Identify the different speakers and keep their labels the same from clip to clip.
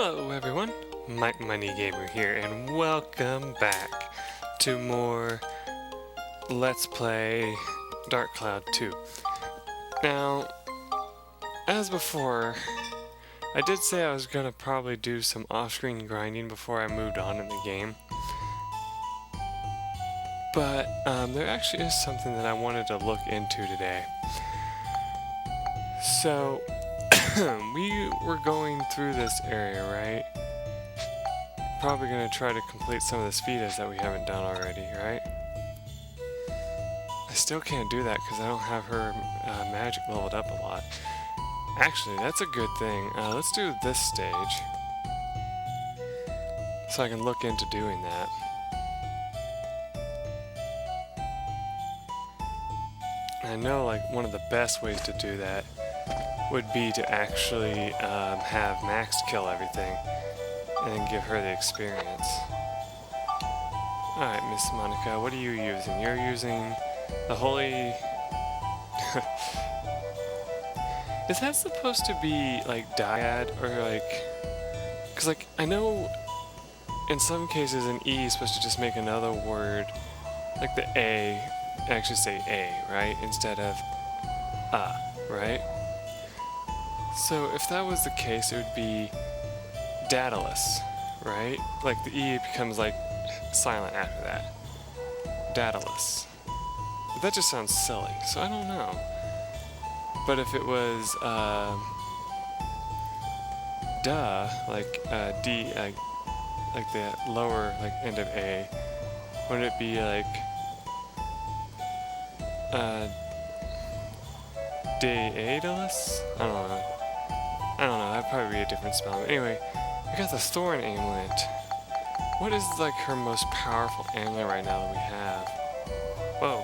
Speaker 1: Hello everyone, MikeMoneyGMR here, and welcome back to more Let's Play Dark Cloud 2. Now, as before, I did say I was going to probably do some off-screen grinding before I moved on in the game. But there actually is something that I wanted to look into today. So, we were going through this area, right? Probably going to try to complete some of the Sphedas that we haven't done already, right? I still can't do that because I don't have her magic leveled up a lot. Actually, that's a good thing. Let's do this stage. So I can look into doing that. I know like one of the best ways to do that would be to actually have Max kill everything and then give her the experience. Alright, Miss Monica, what are you using? You're using the holy... Is that supposed to be like dyad or like... Because like I know in some cases an E is supposed to just make another word like the A actually say A, right? Instead of right? So if that was the case, it would be Daedalus, right? Like the E becomes like silent after that. Daedalus. But that just sounds silly, so I don't know. But if it was like D, like the lower like end of A, wouldn't it be like Daedalus? I don't know, that'd probably be a different spell. But anyway, we got the Thorn Amulet. What is like her most powerful amulet right now that we have? Whoa.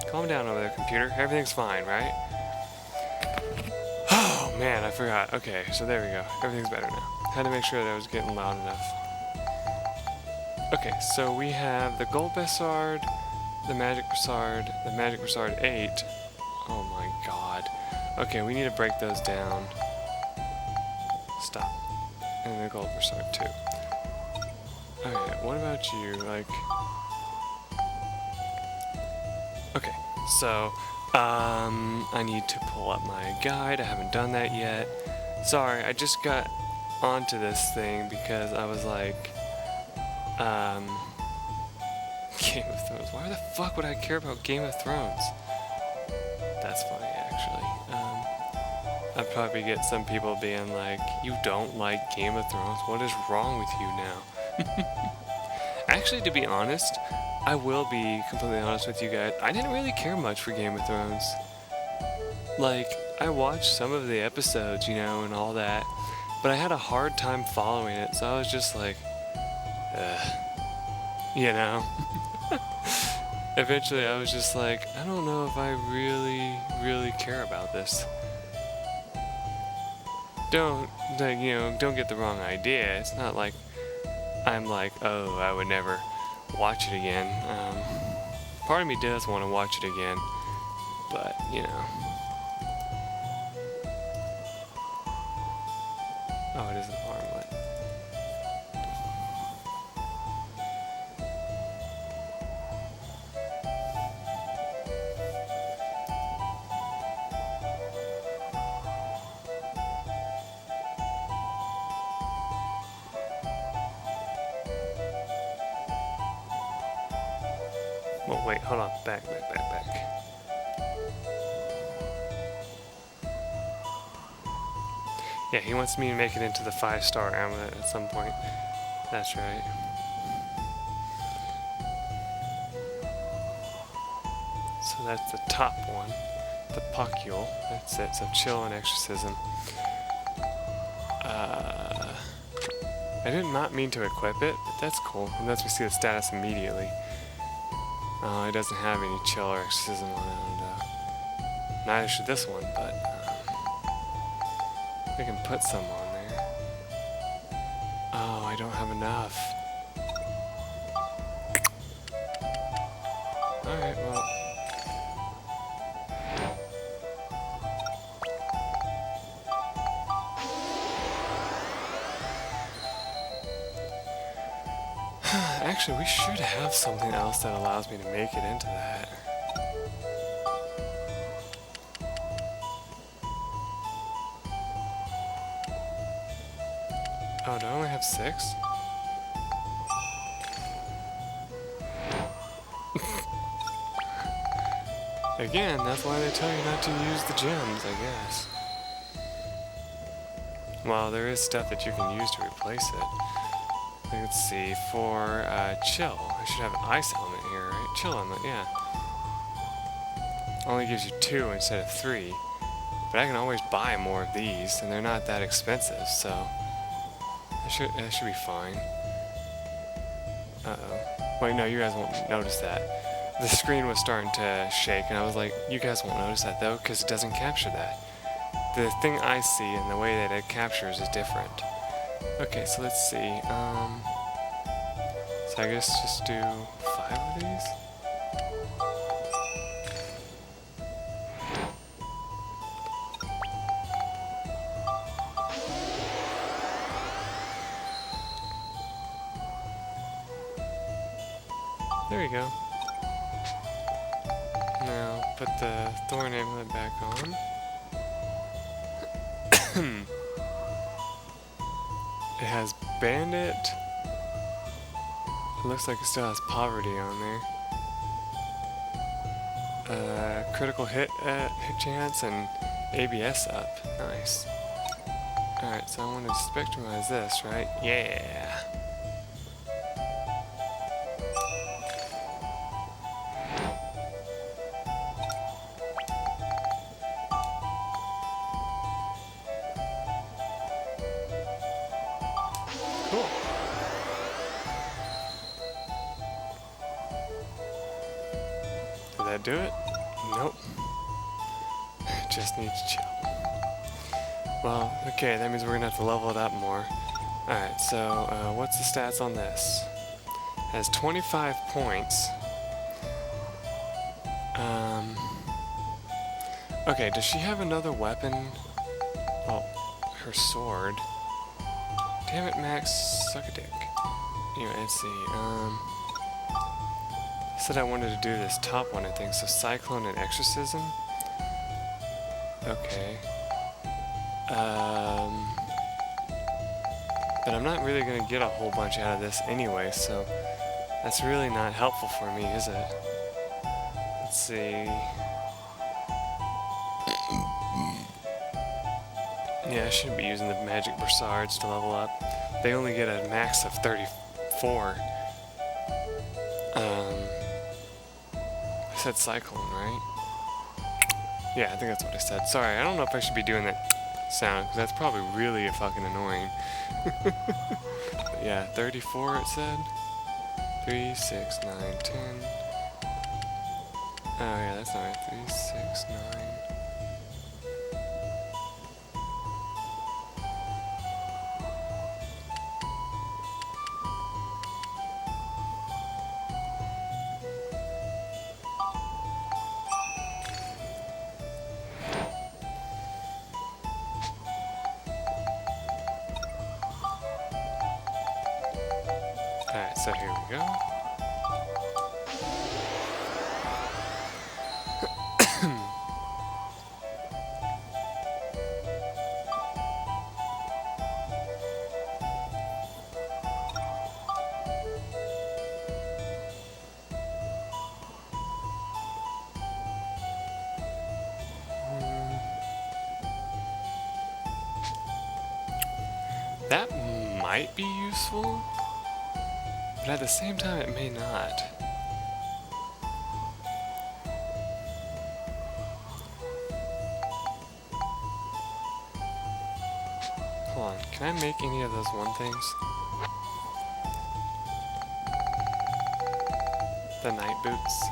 Speaker 1: Calm down over there, computer. Everything's fine, right? Oh man, I forgot. Okay, so there we go. Everything's better now. Had to make sure that I was getting loud enough. Okay, so we have the Gold Bessard, the Magic Bessard, the Magic Bessard 8. Oh my god. Okay, we need to break those down. Stop. And the Gold Bessard 2. Okay, what about you? Like... Okay, so, I need to pull up my guide. I haven't done that yet. Sorry, I just got onto this thing because I was like, Game of Thrones. Why the fuck would I care about Game of Thrones? That's funny, actually. I'd probably get some people being like, you don't like Game of Thrones? What is wrong with you now? Actually, to be honest, I will be completely honest with you guys. I didn't really care much for Game of Thrones. Like, I watched some of the episodes, you know, and all that, but I had a hard time following it, so I was just like, you know? Eventually, I was just like, I don't know if I really care about this. Don't get the wrong idea. It's not like I'm like, oh, I would never watch it again. Part of me does want to watch it again, but, you know. Oh, it is an armlet. Well, wait, hold on. Back. Yeah, he wants me to make it into the 5-star amulet at some point. That's right. So that's the top one. The Pucule. That's it. So chill and exorcism. I did not mean to equip it, but that's cool. And lets me see the status immediately. It doesn't have any chill or exorcism on it, and neither should this one, but we can put some on there. Oh, I don't have enough. Alright, well. Actually, we should have something else that allows me to make it into that. Oh, do I only have 6? Again, that's why they tell you not to use the gems, I guess. Well, there is stuff that you can use to replace it. Let's see, for chill, I should have an ice element here, right? Chill element, yeah. Only gives you 2 instead of 3. But I can always buy more of these, and they're not that expensive, so that should be fine. Uh-oh. Wait, no, you guys won't notice that. The screen was starting to shake, and I was like, you guys won't notice that, though, because it doesn't capture that. The thing I see and the way that it captures is different. Okay, so let's see. So I guess just do 5 of these? There we go. Now, put the thorn amulet back on. It has bandit. It looks like it still has poverty on there. Critical hit chance and ABS up. Nice. Alright, so I want to spectrumize this, right? Yeah. Cool. Did that do it? Nope. Just needs chill. Well, okay, that means we're gonna have to level it up more. Alright, so what's the stats on this? It has 25 points. Okay, does she have another weapon? Well, her sword. Damn it, Max, suck a dick. Anyway, let's see. Said I wanted to do this top one, I think. So Cyclone and Exorcism. Okay. But I'm not really gonna get a whole bunch out of this anyway, so that's really not helpful for me, is it? Let's see. Yeah, I shouldn't be using the magic brassards to level up. They only get a max of 34. I said Cyclone, right? Yeah, I think that's what I said. Sorry, I don't know if I should be doing that sound, because that's probably really fucking annoying. But yeah, 34 it said. 3, 6, 9, 10. Oh yeah, that's not right. 3, 6, 9. Alright, so here we go. That might be useful. But at the same time, it may not. Hold on, can I make any of those one things? The night boots?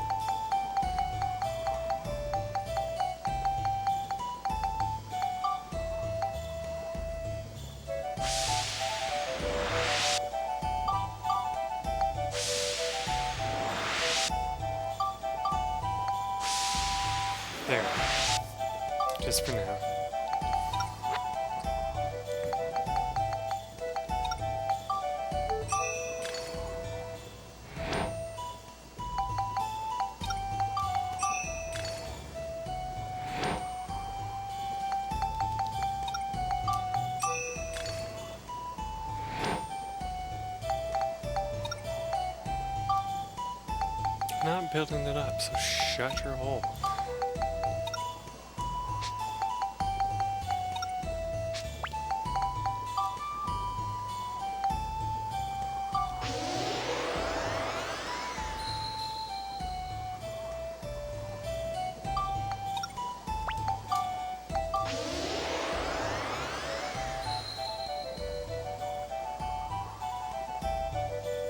Speaker 1: There. Just for now. not building it up, so shut your hole.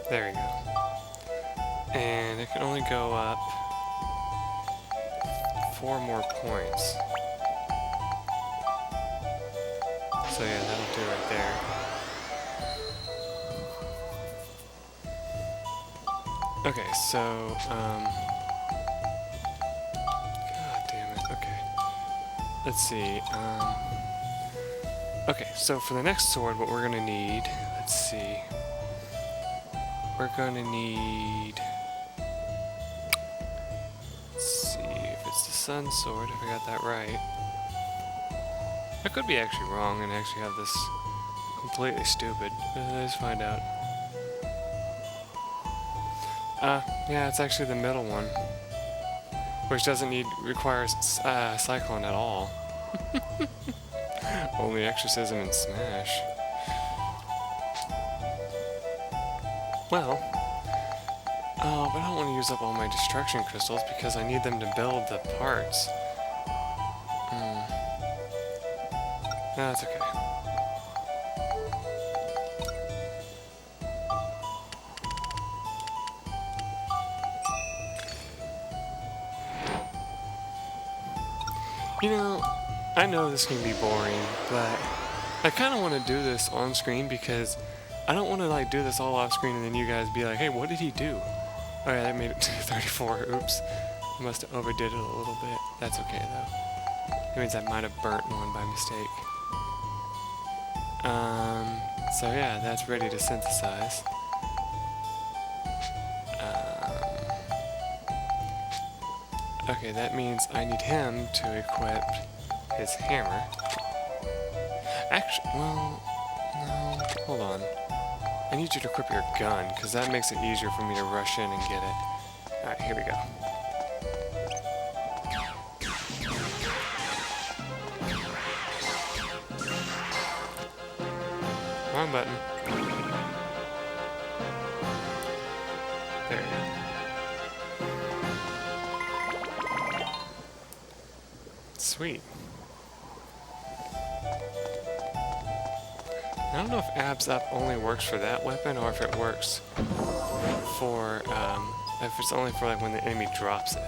Speaker 1: There we go. And it can only go up 4 more points. So yeah, that'll do right there. Okay, so, God damn it, okay. Let's see, okay, so for the next sword, what we're gonna need, let's see. We're gonna need, let's see if it's the sun sword, if I got that right. I could be actually wrong and actually have this completely stupid, but let's find out. Yeah, it's actually the middle one, which doesn't require Cyclone at all. Only Exorcism and Smash. Well, but I don't want to use up all my destruction crystals because I need them to build the parts. No, that's okay. You know, I know this can be boring, but I kind of want to do this on screen because I don't want to like do this all off screen and then you guys be like, hey, what did he do? Oh yeah, that made it to 34. Oops. I must have overdid it a little bit. That's okay though. It means I might have burnt one by mistake. So yeah, that's ready to synthesize. Okay, that means I need him to equip his hammer. Actually, well, no, hold on. I need you to equip your gun, because that makes it easier for me to rush in and get it. Alright, here we go. Wrong button. There we go. Sweet. I don't know if Abs Up only works for that weapon or if it works for, if it's only for like when the enemy drops it.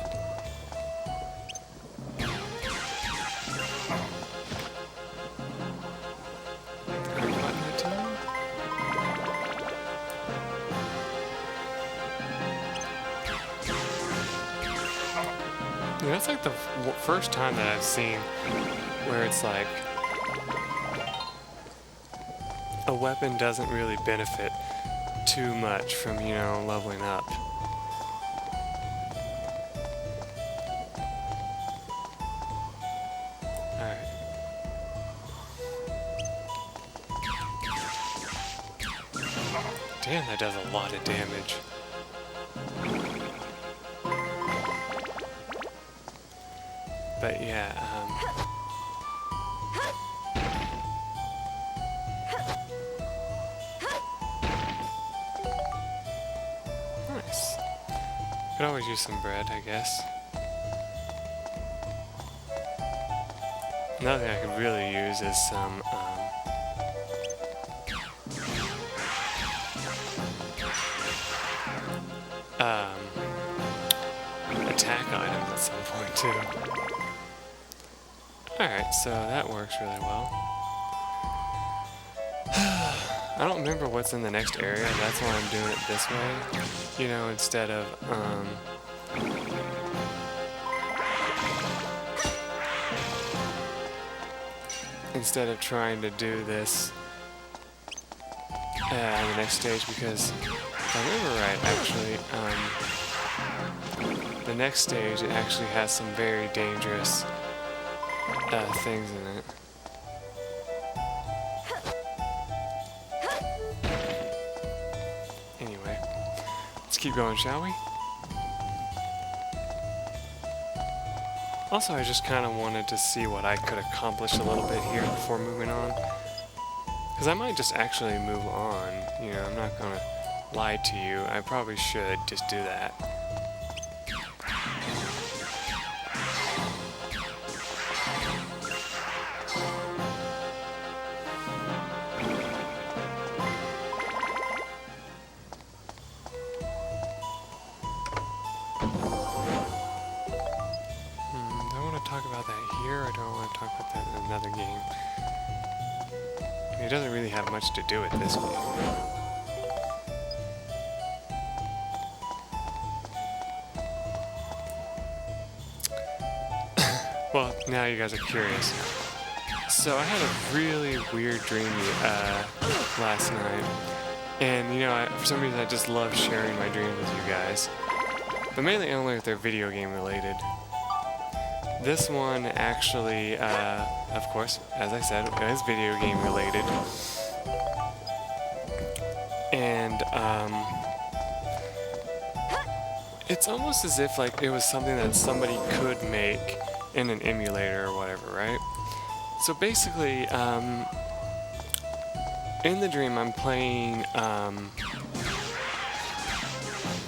Speaker 1: Yeah, that's like the first time that I've seen where it's like a weapon doesn't really benefit too much from, you know, leveling up. Alright. Damn, that does a lot of damage. But yeah, nice. Could always use some bread, I guess. Another thing I could really use is some, attack items at some point too. Alright, so that works really well. I don't remember what's in the next area, that's why I'm doing it this way. You know, instead of, trying to do this in the next stage, because if I remember right, actually, the next stage, it actually has some very dangerous things in it. Anyway, let's keep going, shall we? Also, I just kind of wanted to see what I could accomplish a little bit here before moving on. Because I might just actually move on. You know, I'm not going to lie to you. I probably should just do that. Do I want to talk about that here, or do I want to talk about that in another game? It doesn't really have much to do with this game. Well, now you guys are curious. So I had a really weird dream last night. And, you know, for some reason I just love sharing my dreams with you guys. But mainly only if they're video game related. This one actually, of course, as I said, is video game related. And, it's almost as if, like, it was something that somebody could make in an emulator or whatever, right? So basically, in the dream I'm playing,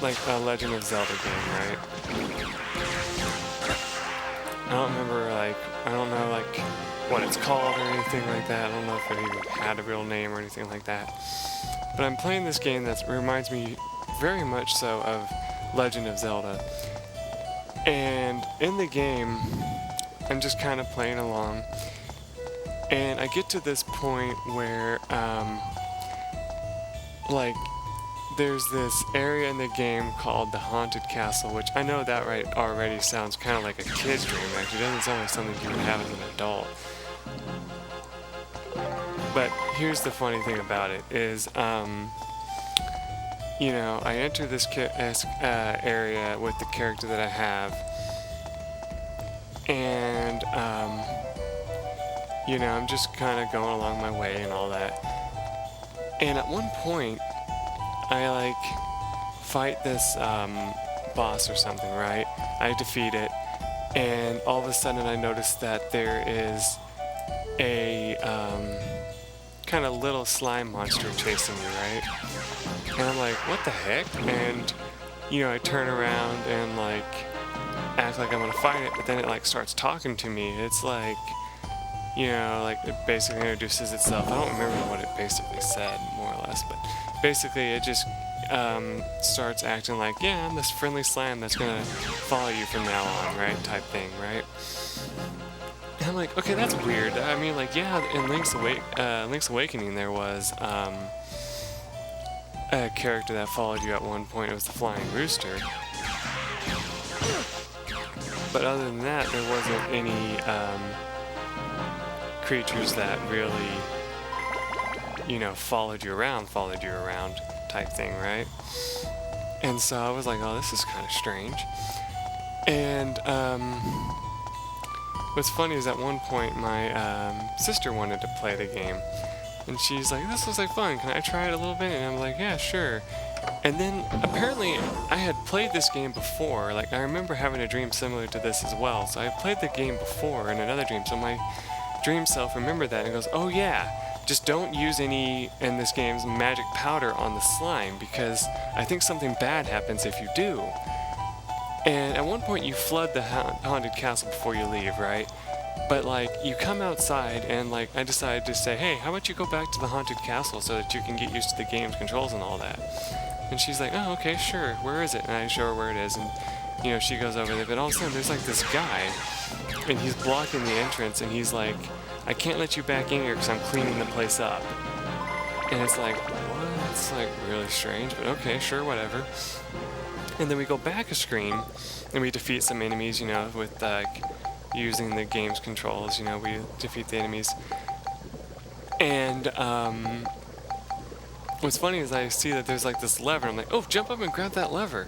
Speaker 1: like a Legend of Zelda game, right? I don't remember, like, I don't know, like, what it's called or anything like that. I don't know if it even had a real name or anything like that. But I'm playing this game that reminds me very much so of Legend of Zelda. And in the game, I'm just kind of playing along. And I get to this point where, like, there's this area in the game called the Haunted Castle, which I know that right already sounds kind of like a kid's dream. Actually, it doesn't sound like something you would have as an adult. But here's the funny thing about it is, you know, I enter this area with the character that I have, and you know, I'm just kind of going along my way and all that. And at one point, I like fight this boss or something, right? I defeat it, and all of a sudden I notice that there is a kind of little slime monster chasing me, right? And I'm like, what the heck? And, you know, I turn around and like act like I'm gonna fight it, but then it like starts talking to me. It's like, you know, like it basically introduces itself. I don't remember what it basically said, more or less, but basically it just starts acting like, yeah, I'm this friendly slime that's gonna follow you from now on, right? Type thing, right? And I'm like, okay, that's weird. I mean, like, yeah, in Link's Awakening there was a character that followed you at one point. It was the Flying Rooster. But other than that, there wasn't any creatures that really, you know, followed you around type thing, right? And so I was like, oh, this is kind of strange. And what's funny is at one point my sister wanted to play the game, and she's like, this looks like fun, can I try it a little bit? And I'm like, yeah, sure. And then apparently I had played this game before. Like, I remember having a dream similar to this as well. So I played the game before in another dream, so my dream self remembered that and goes, oh yeah, just don't use any in this game's magic powder on the slime, because I think something bad happens if you do. And at one point you flood the haunted castle before you leave, right? But like, you come outside and like, I decided to say, hey, how about you go back to the haunted castle so that you can get used to the game's controls and all that. And she's like, oh, okay, sure, where is it? And I show her where it is, and you know, she goes over there, but all of a sudden there's like this guy, and he's blocking the entrance, and he's like, I can't let you back in here because I'm cleaning the place up. And it's like, what? That's like really strange, but okay, sure, whatever. And then we go back a screen, and we defeat some enemies, you know, with like using the game's controls, you know, we defeat the enemies. And what's funny is I see that there's like this lever. I'm like, oh, jump up and grab that lever.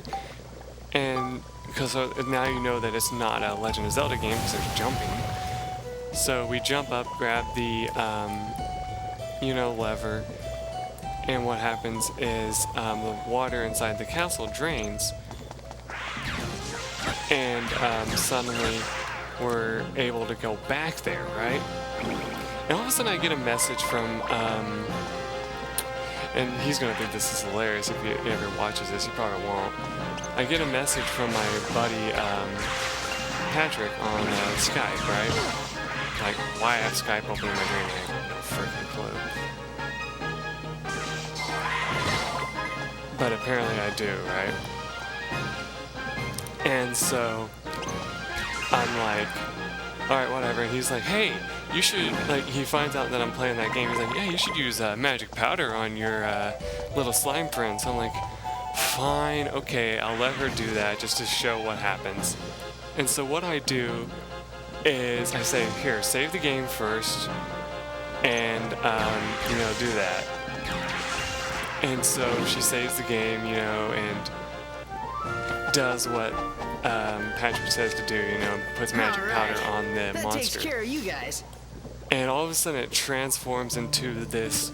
Speaker 1: And because now you know that it's not a Legend of Zelda game because there's jumping. So we jump up, grab the, you know, lever. And what happens is the water inside the castle drains. And suddenly we're able to go back there, right? And all of a sudden I get a message from, and he's gonna think this is hilarious if he ever watches this, he probably won't. I get a message from my buddy, Patrick on Skype, right? Like, why I have Skype open in my dream? I have no freaking clue. But apparently I do, right? And so I'm like, alright, whatever. And he's like, hey, you should, like, he finds out that I'm playing that game. He's like, yeah, you should use magic powder on your little slime friend. So I'm like, fine, okay, I'll let her do that just to show what happens. And so what I do is I say, here, save the game first, and, you know, do that. And so she saves the game, you know, and does what Patrick says to do, you know, puts magic powder on the monster. That takes care of you guys. And all of a sudden it transforms into this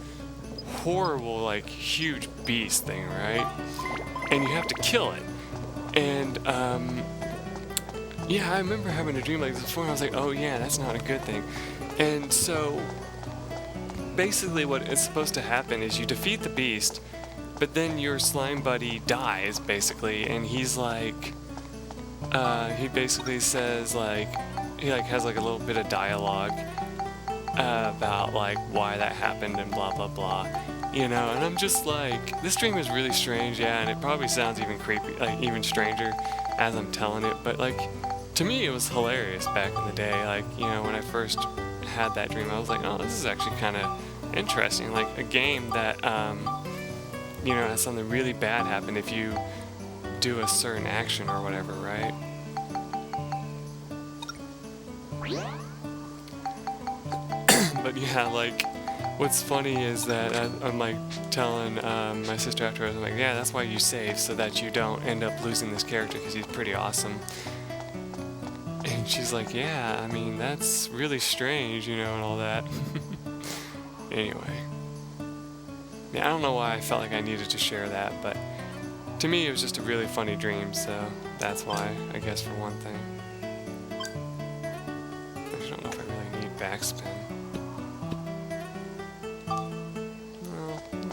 Speaker 1: horrible, like, huge beast thing, right? And you have to kill it. And, yeah, I remember having a dream like this before, and I was like, oh yeah, that's not a good thing. And so, basically what is supposed to happen is you defeat the beast, but then your slime buddy dies, basically, and he's like, he basically says, like, he like has like a little bit of dialogue about like why that happened and blah blah blah, you know. And I'm just like, this dream is really strange, yeah, and it probably sounds even creepy, like even stranger as I'm telling it, but like to me it was hilarious back in the day. Like, you know, when I first had that dream, I was like, oh, this is actually kind of interesting, like a game that you know, has something really bad happen if you do a certain action or whatever, right? But yeah, like, what's funny is that I'm like telling my sister afterwards, I'm like, yeah, that's why you save, so that you don't end up losing this character, because he's pretty awesome. And she's like, yeah, I mean, that's really strange, you know, and all that. Anyway. Yeah, I don't know why I felt like I needed to share that, but to me it was just a really funny dream, so that's why, I guess, for one thing. I just don't know if I really need backspin.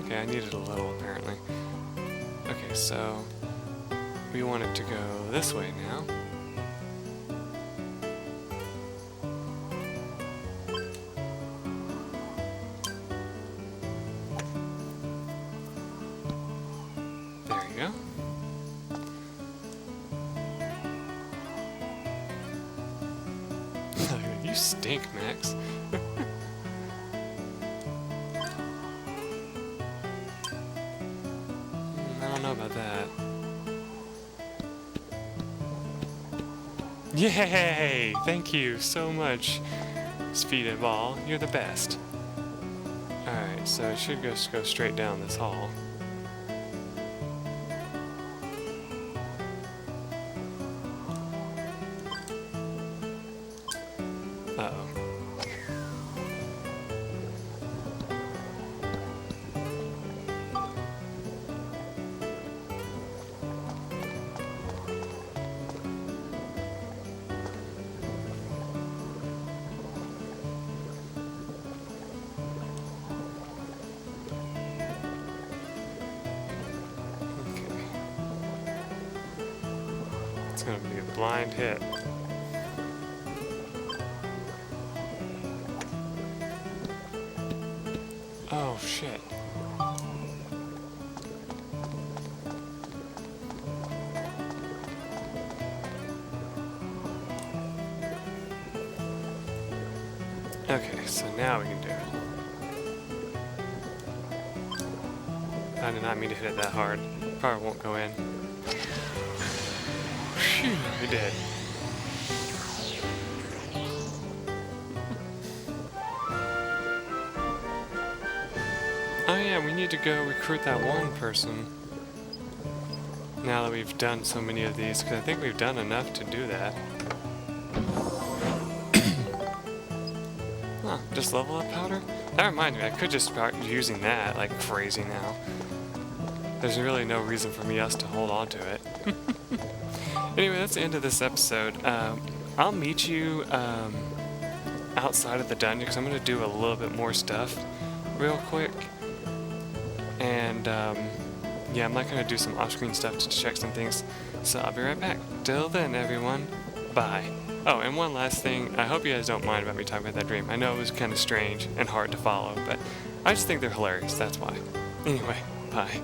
Speaker 1: Okay, I needed a little, apparently. Okay, so we want it to go this way now. There you go. You stink, Max. I don't know about that. Yay! Thank you so much, Spheda Ball. You're the best. Alright, so it should just go straight down this hall. Uh-oh. It's gonna be a blind hit. Oh shit. Okay, so now we can do it. I did not mean to hit it that hard. Probably won't go in. Phew, we did. Oh yeah, we need to go recruit that one person. Now that we've done so many of these, because I think we've done enough to do that. Huh, just level up powder? That reminds me, I could just start using that like crazy now. There's really no reason for us to hold on to it. Anyway, that's the end of this episode. I'll meet you outside of the dungeon because I'm going to do a little bit more stuff real quick. And yeah, I'm not going to do some off-screen stuff to check some things. So I'll be right back. Till then, everyone. Bye. Oh, and one last thing. I hope you guys don't mind about me talking about that dream. I know it was kind of strange and hard to follow, but I just think they're hilarious. That's why. Anyway, bye.